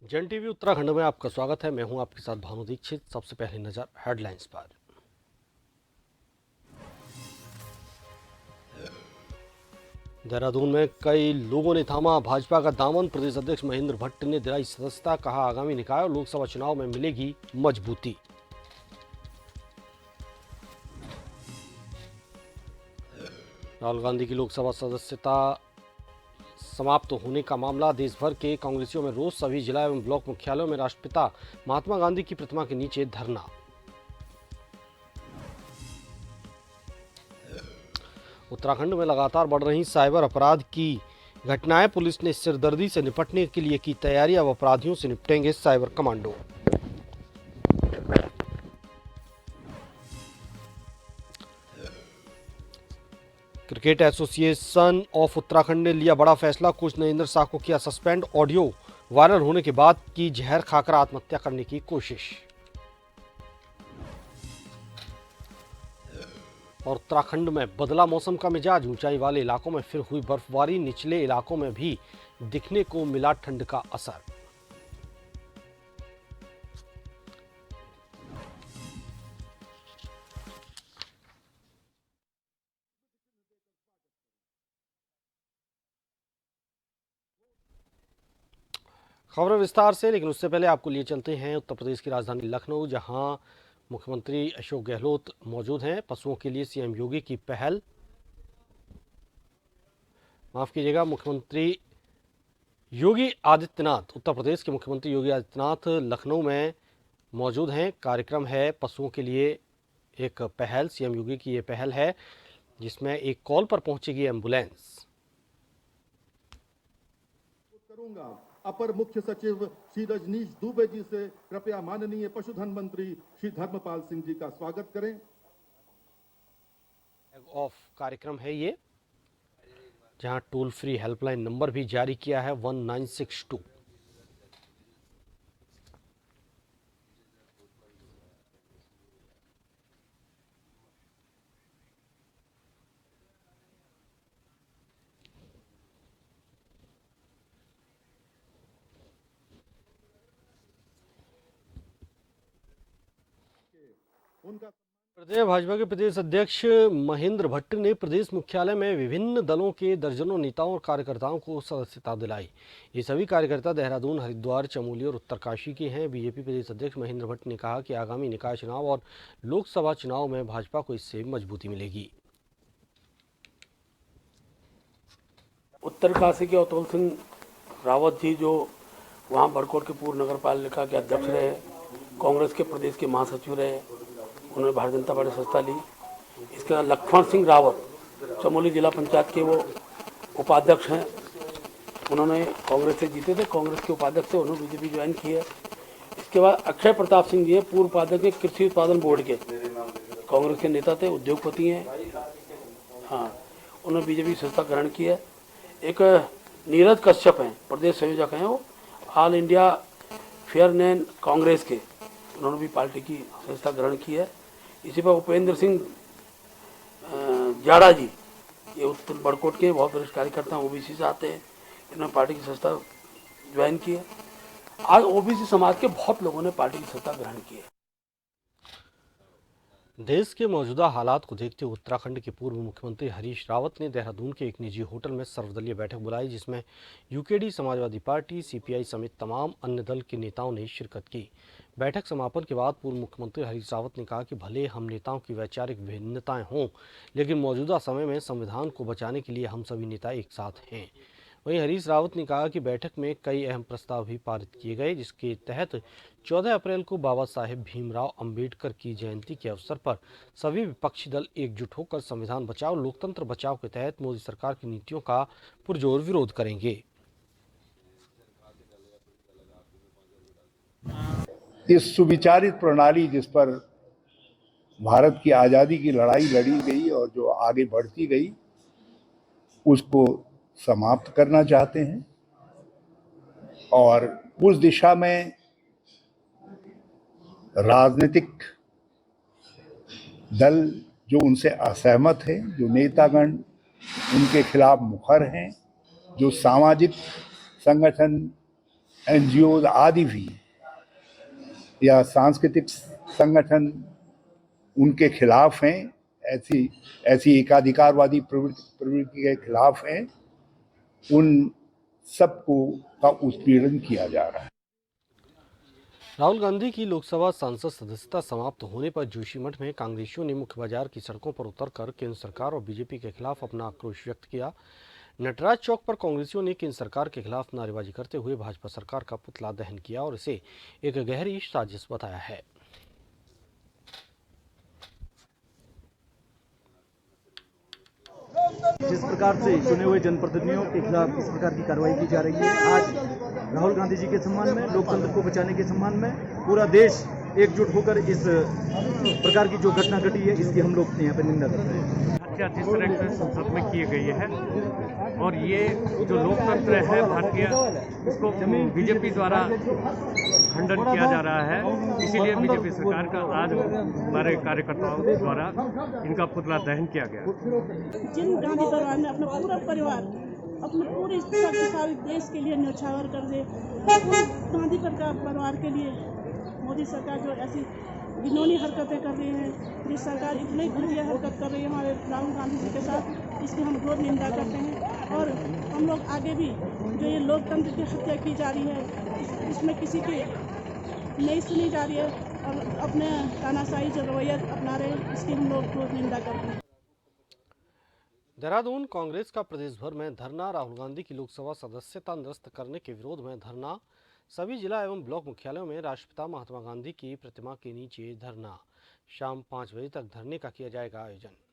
जन टीवी उत्तराखंड में आपका स्वागत है। मैं हूं आपके साथ भानु दीक्षित। सबसे पहले नजर हेडलाइंस पर। देहरादून में कई लोगों ने थामा भाजपा का दामन। प्रदेश अध्यक्ष महेंद्र भट्ट ने दिलाई सदस्यता। कहा आगामी निकाय और लोकसभा चुनाव में मिलेगी मजबूती। राहुल गांधी की लोकसभा सदस्यता समाप्त होने का मामला। देश भर के कांग्रेसियों में रोष। सभी जिला एवं ब्लॉक मुख्यालयों में राष्ट्रपिता महात्मा गांधी की प्रतिमा के नीचे धरना। उत्तराखंड में लगातार बढ़ रही साइबर अपराध की घटनाएं। पुलिस ने सिरदर्दी से निपटने के लिए की तैयारी। अब अपराधियों से निपटेंगे cyber commando. Cricket association of Uttarakhand ने लिया बड़ा फैसला। कोच नरेंद्र शाह को किया सस्पेंड। ऑडियो वायरल होने के बाद की जहर खाकर आत्महत्या करने की कोशिश। और उत्तराखंड में बदला मौसम का मिजाज। ऊंचाई वाले इलाकों में फिर हुई बर्फबारी। निचले इलाकों में भी दिखने को मिला ठंड का असर। खबरें विस्तार से, लेकिन उससे पहले आपको लिए चलते हैं उत्तर प्रदेश की राजधानी लखनऊ, जहां मुख्यमंत्री अशोक गहलोत मौजूद हैं। पशुओं के लिए सीएम योगी की पहल। माफ कीजिएगा, मुख्यमंत्री योगी आदित्यनाथ, उत्तर प्रदेश के मुख्यमंत्री योगी आदित्यनाथ लखनऊ में मौजूद हैं। कार्यक्रम है पशुओं के लिए एक पहल। सीएम योगी की ये पहल है जिसमें एक कॉल पर पहुंचेगी एम्बुलेंस। करूंगा अपर मुख्य सचिव श्री रजनीश दुबे जी से कृपया माननीय पशुधन मंत्री श्री धर्मपाल सिंह जी का स्वागत करें। ऑफ कार्यक्रम है ये, जहां टोल फ्री हेल्पलाइन नंबर भी जारी किया है 1962। उनका प्रदेश भाजपा के प्रदेश अध्यक्ष महेंद्र भट्ट ने प्रदेश मुख्यालय में विभिन्न दलों के दर्जनों नेताओं और कार्यकर्ताओं को सदस्यता दिलाई। ये सभी कार्यकर्ता देहरादून, हरिद्वार, चमोली और उत्तरकाशी के हैं। बीजेपी प्रदेश अध्यक्ष महेंद्र भट्ट ने कहा कि आगामी निकाय चुनाव और लोकसभा चुनाव में भाजपा को इससे मजबूती मिलेगी। उत्तरकाशी के अतुल सिंह रावत जी, जो वहाँ बड़कोट के पूर्व नगर पालिका के अध्यक्ष रहे, कांग्रेस के प्रदेश के महासचिव रहे, उन्होंने भारतीय जनता पार्टी सत्ता ली। इसके बाद लक्ष्मण सिंह रावत, चमोली जिला पंचायत के वो उपाध्यक्ष हैं। उन्होंने कांग्रेस से जीते थे, कांग्रेस के उपाध्यक्ष से उन्होंने बीजेपी ज्वाइन की है। इसके बाद अक्षय प्रताप सिंह जी हैं, पूर्व उपाध्यक्ष कृषि उत्पादन बोर्ड के, कांग्रेस के नेता थे, उद्योगपति हैं। हाँ, उन्होंने बीजेपी सत्ता ग्रहण की है। एक नीरज कश्यप हैं, प्रदेश संयोजक हैं, वो ऑल इंडिया फेयरनेस कांग्रेस के, उन्होंने भी पार्टी की सदस्यता ग्रहण की है। इसी पर उपेंद्र सिंह जाड़ा जी, ये उत्तर बड़कोट के बहुत वरिष्ठ कार्यकर्ता हैं, ओबीसी से आते हैं, इन्होंने पार्टी की सदस्यता ज्वाइन की है। आज ओबीसी समाज के बहुत लोगों ने पार्टी की सदस्यता ग्रहण की है। देश के मौजूदा हालात को देखते हुए उत्तराखंड के पूर्व मुख्यमंत्री हरीश रावत ने देहरादून के एक निजी होटल में सर्वदलीय बैठक बुलाई, जिसमें यूकेडी, समाजवादी पार्टी, सीपीआई समेत तमाम अन्य दल के नेताओं ने शिरकत की। बैठक समापन के बाद पूर्व मुख्यमंत्री हरीश रावत ने कहा कि भले हम नेताओं की वैचारिक भिन्नताएं हों, लेकिन मौजूदा समय में संविधान को बचाने के लिए हम सभी नेता एक साथ हैं। वहीं हरीश रावत ने कहा कि बैठक में कई अहम प्रस्ताव भी पारित किए गए, जिसके तहत 14 अप्रैल को बाबा साहेब भीमराव अंबेडकर की जयंती के अवसर पर सभी विपक्षी दल एकजुट होकर संविधान बचाओ, लोकतंत्र बचाओ के तहत मोदी सरकार की नीतियों का पुरजोर विरोध करेंगे। इस सुविचारित प्रणाली जिस पर भारत की आज़ादी की लड़ाई लड़ी गई और जो आगे बढ़ती गई, उसको समाप्त करना चाहते हैं। और उस दिशा में राजनीतिक दल जो उनसे असहमत है, जो नेतागण उनके खिलाफ मुखर हैं, जो सामाजिक संगठन एनजीओ आदि भी या सांस्कृतिक संगठन उनके खिलाफ हैं, ऐसी एकाधिकारवादी प्रवृत्ति के खिलाफ हैं, उन सबको का उत्पीड़न किया जा रहा है। राहुल गांधी की लोकसभा सांसद सदस्यता समाप्त होने पर जोशीमठ में कांग्रेसियों ने मुख्य बाजार की सड़कों पर उतरकर केंद्र सरकार और बीजेपी के खिलाफ अपना आक्रोश व्यक्त किया। नटराज चौक पर कांग्रेसियों ने केंद्र सरकार के खिलाफ नारेबाजी करते हुए भाजपा सरकार का पुतला दहन किया और इसे एक गहरी साजिश बताया है। जिस प्रकार से चुने हुए जनप्रतिनिधियों के खिलाफ इस प्रकार की कार्रवाई की जा रही है, आज राहुल गांधी जी के सम्मान में, लोकतंत्र को बचाने के सम्मान में पूरा देश एकजुट होकर इस प्रकार की जो घटना घटी है इसकी हम लोग यहाँ पर निंदा कर रहे हैं। हत्या जिस तरह से संसद में की गई है और ये जो लोकतंत्र है भारतीय, इसको बीजेपी द्वारा खंडन किया जा रहा है। इसीलिए बीजेपी सरकार का आज हमारे कार्यकर्ताओं द्वारा इनका पुतला दहन किया गया। जिन गांधी परिवार ने अपना पूरा परिवार अपने पूरे शक्तिशाली देश के लिए न्यौछावर कर दे, गांधी परिवार के लिए मोदी सरकार जो ऐसी घिनौनी हरकतें कर रही है, ये सरकार इतनी घटिया हरकत कर रही है हमारे राहुल गांधी जी के साथ, इसकी हम घोर निंदा करते हैं। और हम लोग आगे भी जो ये लोकतंत्र की हत्या की जा रही है, इसमें किसी की नहीं सुनी जा रही है और अपने तानाशाही जो रवैया अपना रहे हैं, इसकी हम लोग घोर निंदा करते हैं। देहरादून कांग्रेस का प्रदेश भर में धरना। राहुल गांधी की लोकसभा सदस्यता निरस्त करने के विरोध में धरना। सभी जिला एवं ब्लॉक मुख्यालयों में राष्ट्रपिता महात्मा गांधी की प्रतिमा के नीचे धरना। शाम 5 बजे तक धरने का किया जाएगा आयोजन।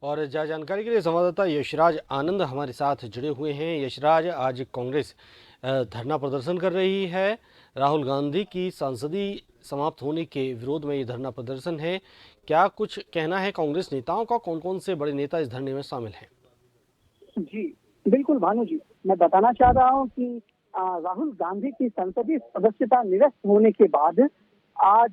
और ज्यादा जानकारी के लिए संवाददाता यशराज आनंद हमारे साथ जुड़े हुए हैं। यशराज, आज कांग्रेस धरना प्रदर्शन कर रही है। राहुल गांधी की सांसदी समाप्त होने के विरोध में ये धरना प्रदर्शन है। क्या कुछ कहना है कांग्रेस नेताओं का? कौन कौन से बड़े नेता इस धरने में शामिल हैं? जी बिल्कुल भानु जी, मैं बताना चाह रहा हूं कि राहुल गांधी की संसदीय सदस्यता निरस्त होने के बाद आज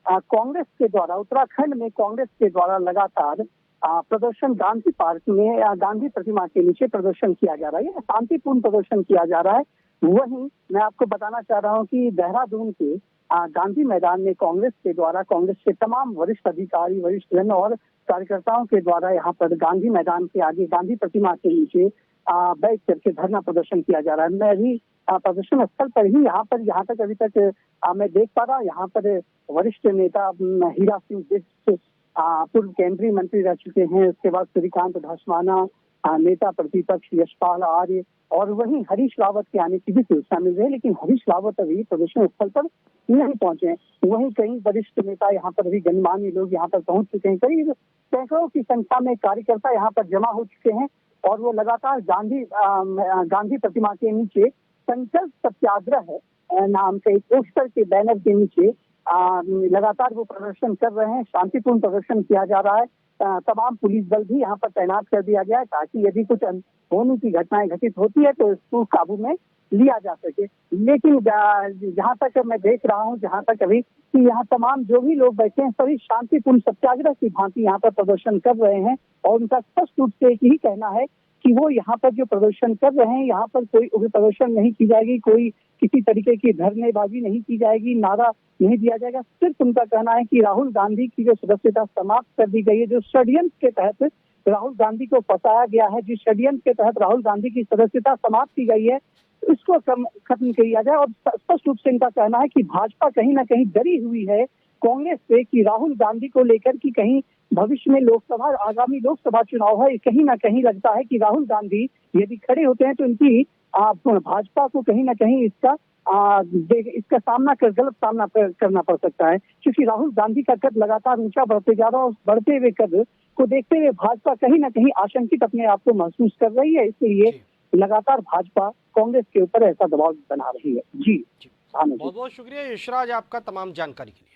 कांग्रेस के द्वारा, उत्तराखंड में कांग्रेस के द्वारा लगातार प्रदर्शन गांधी पार्क में गांधी प्रतिमा के नीचे प्रदर्शन किया जा रहा है। शांतिपूर्ण प्रदर्शन किया जा रहा है। वहीं मैं आपको बताना चाह रहा हूं कि देहरादून के गांधी मैदान में कांग्रेस के द्वारा, कांग्रेस के तमाम वरिष्ठ अधिकारी, वरिष्ठ जन और कार्यकर्ताओं के द्वारा यहाँ पर गांधी मैदान के आगे गांधी प्रतिमा के नीचे बैठ करके धरना प्रदर्शन किया जा रहा है। मैं भी प्रदर्शन स्थल पर ही यहाँ तक अभी तक मैं देख पा रहा हूँ। यहाँ पर वरिष्ठ नेता हीरा सिंह बिष्ट पूर्व केंद्रीय मंत्री रह चुके हैं। उसके बाद श्रीकांत धस्माना, नेता प्रतिपक्ष यशपाल आर्य और वहीं हरीश रावत के आने की भी सूचना मिल रही है, लेकिन हरीश रावत अभी प्रदर्शन स्थल पर नहीं पहुंचे। वहीं कई वरिष्ठ नेता यहाँ पर अभी गणमान्य लोग यहाँ पर पहुंच चुके हैं। करीब सैकड़ों की संख्या में कार्यकर्ता यहाँ पर जमा हो चुके हैं और वो लगातार गांधी प्रतिमा के नीचे संकल्प सत्याग्रह नाम से एक पोस्टर के बैनर के नीचे लगातार वो प्रदर्शन कर रहे हैं। शांतिपूर्ण प्रदर्शन किया जा रहा है। तमाम पुलिस बल भी यहाँ पर तैनात कर दिया गया है ताकि यदि कुछ अनहोनी की घटनाएं घटित होती है तो इसको काबू में लिया जा सके। लेकिन जहाँ तक मैं देख रहा हूँ, जहाँ तक अभी कि यहाँ तमाम जो भी लोग बैठे हैं सभी शांतिपूर्ण सत्याग्रह की भांति यहाँ पर प्रदर्शन कर रहे हैं और उनका स्पष्ट रूप से एक ही कहना है कि वो यहाँ पर जो प्रदर्शन कर रहे हैं, यहाँ पर कोई प्रदर्शन नहीं की जाएगी, कोई किसी तरीके की धरनेबाजी नहीं की जाएगी, नारा नहीं दिया जाएगा। सिर्फ उनका कहना है कि राहुल गांधी की जो सदस्यता समाप्त कर दी गई है, जो षड्यंत्र के तहत राहुल गांधी को फंसाया गया है, जिस षड्यंत्र के तहत राहुल गांधी की सदस्यता समाप्त की गई है, इसको खत्म किया जाए। और स्पष्ट रूप से इनका कहना है कि भाजपा कहीं ना कहीं डरी हुई है कांग्रेस से कि राहुल गांधी को लेकर कि कहीं भविष्य में आगामी लोकसभा चुनाव है, कहीं ना कहीं लगता है कि राहुल गांधी यदि खड़े होते हैं तो इनकी भाजपा को कहीं ना कहीं इसका गलत सामना करना पड़ सकता है, क्योंकि राहुल गांधी का कद लगातार ऊंचा बढ़ते जा रहा है और बढ़ते हुए कद को देखते हुए भाजपा कहीं ना कहीं आशंकित अपने आप को महसूस कर रही है। इसलिए लगातार भाजपा कांग्रेस के ऊपर ऐसा दबाव बना रही है। जी भानु जी। बहुत बहुत शुक्रिया यशराज आपका तमाम जानकारी के लिए।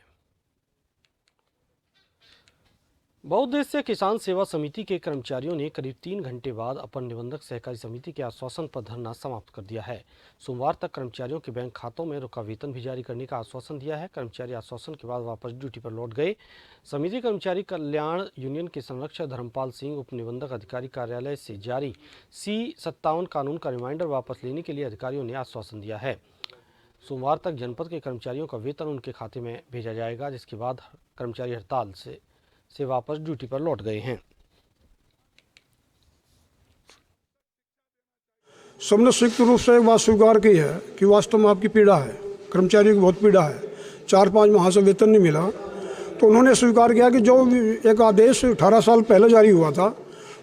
बहुउद्देश्य किसान सेवा समिति के कर्मचारियों ने करीब 3 घंटे बाद अपर निबंधक सहकारी समिति के आश्वासन पर धरना समाप्त कर दिया है। सोमवार तक कर्मचारियों के बैंक खातों में रुका वेतन भी जारी करने का आश्वासन दिया है। कर्मचारी आश्वासन के बाद वापस ड्यूटी पर लौट गए। समिति कर्मचारी कल्याण यूनियन के संरक्षक धर्मपाल सिंह उप निबंधक अधिकारी कार्यालय से जारी C57 कानून का रिमाइंडर वापस लेने के लिए अधिकारियों ने आश्वासन दिया है। सोमवार तक जनपद के कर्मचारियों का वेतन उनके खाते में भेजा जाएगा, जिसके बाद कर्मचारी हड़ताल से वापस ड्यूटी पर लौट गए हैं। सबने संयुक्त रूप से एक बात स्वीकार की है कि वास्तव में आपकी पीड़ा है, कर्मचारियों की बहुत पीड़ा है। 4-5 माह से वेतन नहीं मिला, तो उन्होंने स्वीकार किया कि जो एक आदेश 18 साल पहले जारी हुआ था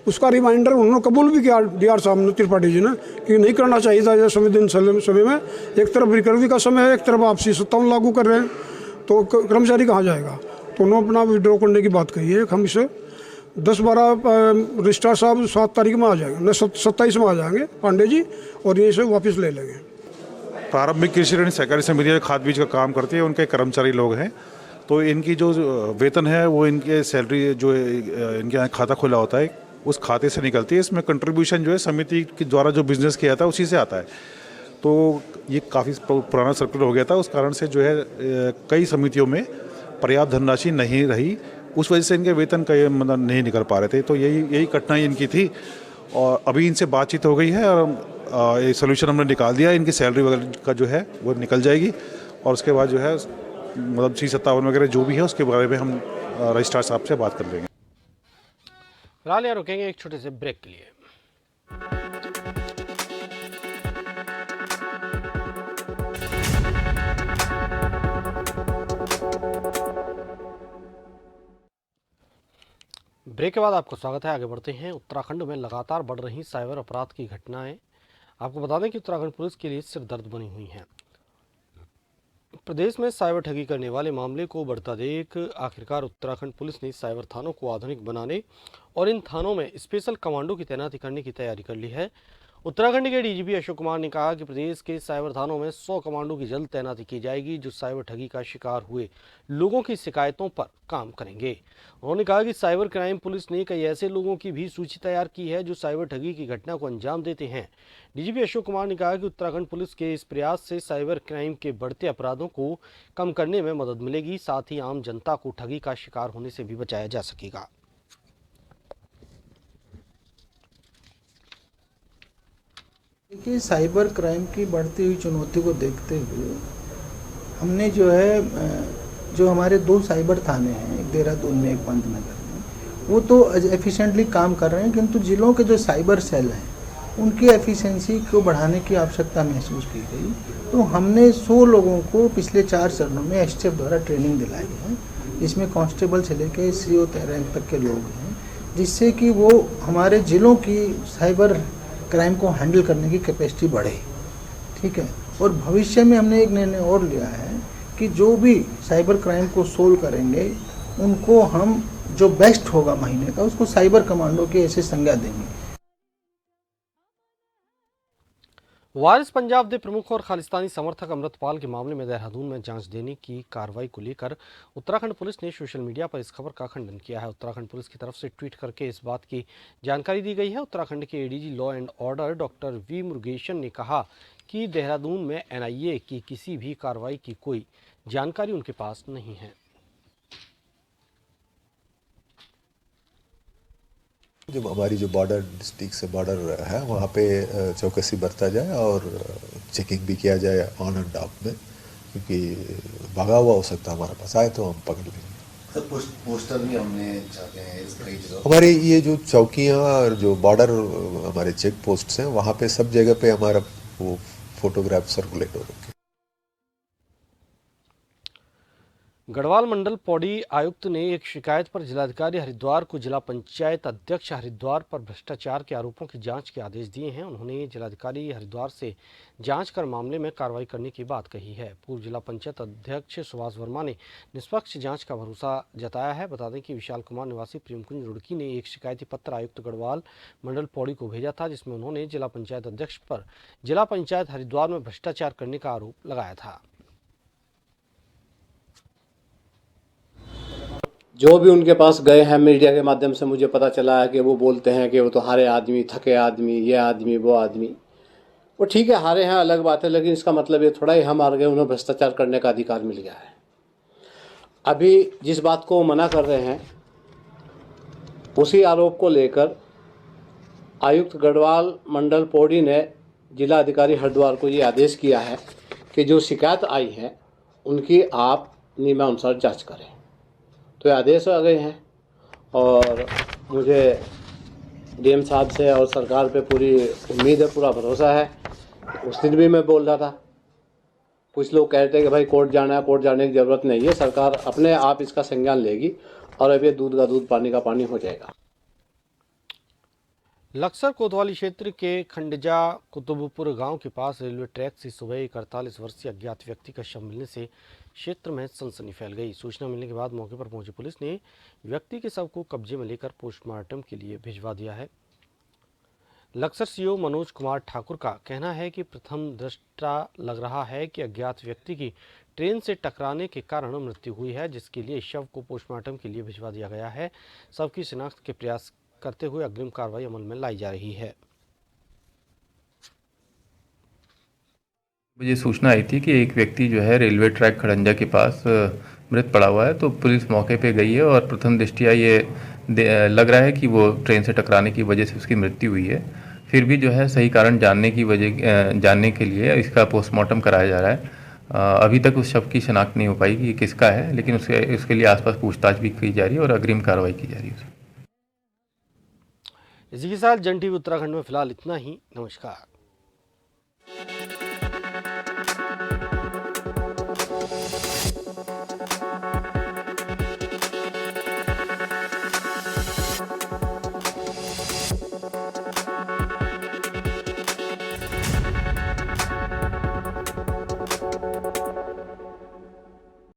उसका रिमाइंडर उन्होंने कबूल भी किया डीआर साहब ने, त्रिपाठी जी ने, कि नहीं करना चाहिए था। यह संविधान समय में एक तरफ रिकवरी का समय है, एक तरफ आप C57 लागू कर रहे हैं, तो कर्मचारी कहाँ जाएगा। तो उन्होंने अपना विड्रॉ करने की बात कही है। हम इसे 10-12 रजिस्ट्रार साहब 7 तारीख में आ जाएंगे, न 27 में आ जाएंगे पांडे जी, और ये इसे वापस ले लेंगे। प्रारंभिक कृषि ऋण सहकारी समितियाँ खाद बीज का काम करती है, उनके कर्मचारी लोग हैं, तो इनकी जो वेतन है वो इनके सैलरी जो इनके यहाँ खाता खुला होता है उस खाते से निकलती है। इसमें कंट्रीब्यूशन जो है समिति के द्वारा जो बिजनेस किया था उसी से आता है। तो ये काफ़ी पुराना सर्कुलर हो गया था, उस कारण से जो है कई समितियों में पर्याप्त धनराशि नहीं रही, उस वजह से इनके वेतन का मतलब नहीं निकल पा रहे थे। तो यही कठिनाई इनकी थी, और अभी इनसे बातचीत हो गई है और ये सोल्यूशन हमने निकाल दिया। इनकी सैलरी वगैरह का जो है वो निकल जाएगी, और उसके बाद जो है मतलब C57 वगैरह जो भी है उसके बारे में हम रजिस्ट्रार साहब से बात कर लेंगे। फिलहाल यहाँ रुकेंगे एक छोटे से ब्रेक के लिए। ब्रेक के बाद आपको स्वागत है। आगे बढ़ते हैं। उत्तराखंड में लगातार बढ़ रही साइबर अपराध की घटनाएं आपको बता दें कि उत्तराखंड पुलिस के लिए सिरदर्द बनी हुई हैं। प्रदेश में साइबर ठगी करने वाले मामले को बढ़ता देख आखिरकार उत्तराखंड पुलिस ने साइबर थानों को आधुनिक बनाने और इन थानों में स्पेशल कमांडो की तैनाती करने की तैयारी कर ली है। उत्तराखंड के डीजीपी अशोक कुमार ने कहा कि प्रदेश के साइबर थानों में 100 कमांडो की जल्द तैनाती की जाएगी, जो साइबर ठगी का शिकार हुए लोगों की शिकायतों पर काम करेंगे। उन्होंने कहा कि साइबर क्राइम पुलिस ने कई ऐसे लोगों की भी सूची तैयार की है जो साइबर ठगी की घटना को अंजाम देते हैं। डीजीपी अशोक कुमार ने कहा कि उत्तराखंड पुलिस के इस प्रयास से साइबर क्राइम के बढ़ते अपराधों को कम करने में मदद मिलेगी, साथ ही आम जनता को ठगी का शिकार होने से भी बचाया जा सकेगा। देखिए, साइबर क्राइम की बढ़ती हुई चुनौती को देखते हुए हमने जो हमारे 2 साइबर थाने हैं, एक देहरादून में एक पंतनगर में, वो तो एफिशिएंटली काम कर रहे हैं, किंतु जिलों के जो साइबर सेल हैं उनकी एफिशिएंसी को बढ़ाने की आवश्यकता महसूस की गई। तो हमने 100 लोगों को पिछले 4 चरणों में एसटीएफ द्वारा ट्रेनिंग दिलाई है, जिसमें कांस्टेबल से लेकर CO रैंक तक के लोग हैं, जिससे कि वो हमारे जिलों की साइबर क्राइम को हैंडल करने की कैपेसिटी बढ़े। ठीक है, और भविष्य में हमने एक निर्णय और लिया है कि जो भी साइबर क्राइम को सोल्व करेंगे उनको हम जो बेस्ट होगा महीने का उसको साइबर कमांडो की ऐसे संज्ञा देंगे। वारिस पंजाब के प्रमुख और खालिस्तानी समर्थक अमृतपाल के मामले में देहरादून में जांच देने की कार्रवाई को लेकर उत्तराखंड पुलिस ने सोशल मीडिया पर इस खबर का खंडन किया है। उत्तराखंड पुलिस की तरफ से ट्वीट करके इस बात की जानकारी दी गई है। उत्तराखंड के ADG law and order doctor V Murugesan ने कहा कि देहरादून में NIA की किसी भी कार्रवाई की कोई जानकारी उनके पास नहीं है। जब हमारी जो बॉर्डर डिस्ट्रिक्ट से बॉर्डर है वहाँ पे चौकसी बरता जाए और चेकिंग भी किया जाए ऑन एंड ऑफ में, क्योंकि भागा हुआ हो सकता है, हमारे पास आए तो हम पकड़ लेंगे। पोस्टर भी हमने छापे हैं हमारे ये जो चौकियाँ और जो बॉर्डर हमारे चेक पोस्ट हैं वहाँ पे सब जगह पे हमारा वो फोटोग्राफ सर्कुलेट हो रखे। गढ़वाल मंडल पौड़ी आयुक्त ने एक शिकायत पर जिलाधिकारी हरिद्वार को जिला पंचायत अध्यक्ष हरिद्वार पर भ्रष्टाचार के आरोपों की जांच के आदेश दिए हैं। उन्होंने जिलाधिकारी हरिद्वार से जांच कर मामले में कार्रवाई करने की बात कही है। पूर्व जिला पंचायत अध्यक्ष सुभाष वर्मा ने निष्पक्ष जांच का भरोसा जताया है। बता दें कि विशाल कुमार निवासी प्रेमकुंज रुड़की ने एक शिकायती पत्र आयुक्त गढ़वाल मंडल पौड़ी को भेजा था, जिसमें उन्होंने जिला पंचायत अध्यक्ष पर जिला पंचायत हरिद्वार में भ्रष्टाचार करने का आरोप लगाया था। जो भी उनके पास गए हैं मीडिया के माध्यम से मुझे पता चला है कि वो बोलते हैं कि वो तो हारे आदमी, थके आदमी, ये आदमी, वो आदमी। वो ठीक है, हारे हैं अलग बात है, लेकिन इसका मतलब ये थोड़ा ही हम हार गए, उन्हें भ्रष्टाचार करने का अधिकार मिल गया है। अभी जिस बात को मना कर रहे हैं उसी आरोप को लेकर आयुक्त गढ़वाल मंडल पौड़ी ने जिला अधिकारी हरिद्वार को ये आदेश किया है कि जो शिकायत आई है उनकी आप नियमानुसार जाँच करें। तो ये आदेश आ गए हैं और मुझे डीएम साहब से और सरकार पे पूरी उम्मीद है, पूरा भरोसा है। उस दिन भी मैं बोल रहा था, कुछ लोग कहते हैं कि भाई कोर्ट जाना है, कोर्ट जाने की ज़रूरत नहीं है, सरकार अपने आप इसका संज्ञान लेगी और अब ये दूध का दूध पानी का पानी हो जाएगा। लक्सर कोतवाली क्षेत्र के खंडजा कुतुबपुर गांव के पास रेलवे ट्रैक से सुबह एक 48 वर्षीय अज्ञात व्यक्ति का शव मिलने से क्षेत्र में सनसनी फैल गई। सूचना मिलने के बाद मौके पर पहुंची पुलिस ने व्यक्ति के शव को कब्जे में लेकर पोस्टमार्टम के लिए भिजवा दिया है। लक्सर सीओ मनोज कुमार ठाकुर का कहना है कि प्रथम दृष्टा लग रहा है कि अज्ञात व्यक्ति की ट्रेन से टकराने के कारण मृत्यु हुई है, जिसके लिए शव को पोस्टमार्टम के लिए भिजवा दिया गया है। शव की शिनाख्त के प्रयास करते हुए अग्रिम कार्रवाई अमल में लाई जा रही है। मुझे सूचना आई थी कि एक व्यक्ति जो है रेलवे ट्रैक खड़ंजा के पास मृत पड़ा हुआ है, तो पुलिस मौके पे गई है और प्रथम दृष्टया ये लग रहा है कि वो ट्रेन से टकराने की वजह से उसकी मृत्यु हुई है। फिर भी जो है सही कारण जानने के लिए इसका पोस्टमार्टम कराया जा रहा है। अभी तक उस शव की शिनाख्त नहीं हो पाई कि ये किसका है, लेकिन उसके लिए आसपास पूछताछ भी की जा रही है और अग्रिम कार्रवाई की जा रही है। इसी के साथ जन टीवी उत्तराखंड में फिलहाल इतना ही। नमस्कार।